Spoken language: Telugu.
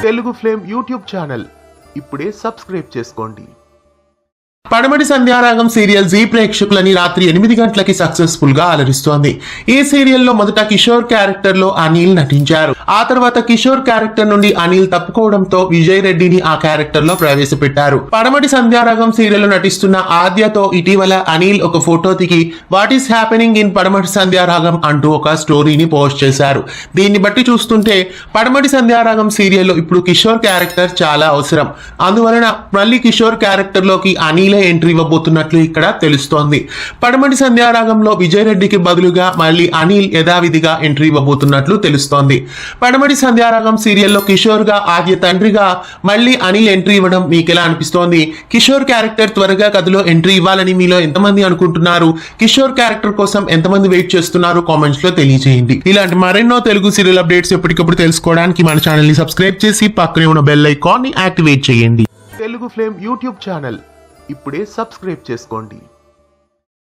తెలుగు ఫ్లేమ్ యూట్యూబ్ ఛానల్ ఇప్పుడే సబ్స్క్రైబ్ చేసుకోండి. పడమటి సంధ్యారాగం సీరియల్ జీ ప్రేక్షకులని రాత్రి 8 గంటలకి సక్సెస్ఫుల్ గా అలరిస్తోంది. ఈ సీరియల్లో మొదట కిషోర్ క్యారెక్టర్ లో అనిల్ నటించారు. ఆ తర్వాత కిషోర్ క్యారెక్టర్ నుండి అనిల్ తప్పుకోవడంతో విజయ్ రెడ్డిని ఆ క్యారెక్టర్ లో ప్రవేశపెట్టారు. పడమటి సంధ్యారాగం సీరియల్ లో నటిస్తున్న ఆద్యతో ఇటీవల అనిల్ ఒక ఫోటో దిగి వాట్ ఈస్ హ్యాపెనింగ్ ఇన్ పడమటి సంధ్యారాగం అంటూ ఒక స్టోరీని పోస్ట్ చేశారు. దీన్ని బట్టి చూస్తుంటే పడమటి సంధ్యారాగం సీరియల్లో ఇప్పుడు కిషోర్ క్యారెక్టర్ చాలా అవసరం. అందువలన మళ్ళీ కిషోర్ క్యారెక్టర్ లోకి అనిల్ ఎంట్రీ ఇవ్వబోతున్నట్లు ఇక్కడ తెలుస్తోంది. పడమటి సంధ్యారాగంలో విజయ్ రెడ్డికి బదులుగా మళ్ళీ అనిల్ యథావిధిగా ఎంట్రీ ఇవ్వబోతున్నట్లు తెలుస్తోంది. పడమటి సంధ్యారాగం సీరియల్లో కిషోర్ గా ఆద్య తండ్రిగా మళ్ళీ అనిల్ ఎంట్రీ ఇవ్వడం మీకు ఎలా అనిపిస్తోంది? కిషోర్ క్యారెక్టర్ త్వరగా కథలో ఎంట్రీ ఇవ్వాలని మీలో ఎంతమంది అనుకుంటున్నారు? కిషోర్ క్యారెక్టర్ కోసం ఎంతమంది వెయిట్ చేస్తున్నారు? కామెంట్స్ లో తెలియజేయండి. ఇలాంటి మరెన్నో తెలుగు సీరియల్ అప్డేట్స్ ఎప్పటికప్పుడు తెలుసుకోవడానికి మన ఛానల్ ని సబ్స్క్రైబ్ చేసి పక్కనే ఉన్న బెల్ ఐకాన్ ని యాక్టివేట్ చేయండి. తెలుగు ఫ్లేమ్ యూట్యూబ్ ఛానల్ ఇప్పుడే సబ్స్క్రైబ్ చేసుకోండి.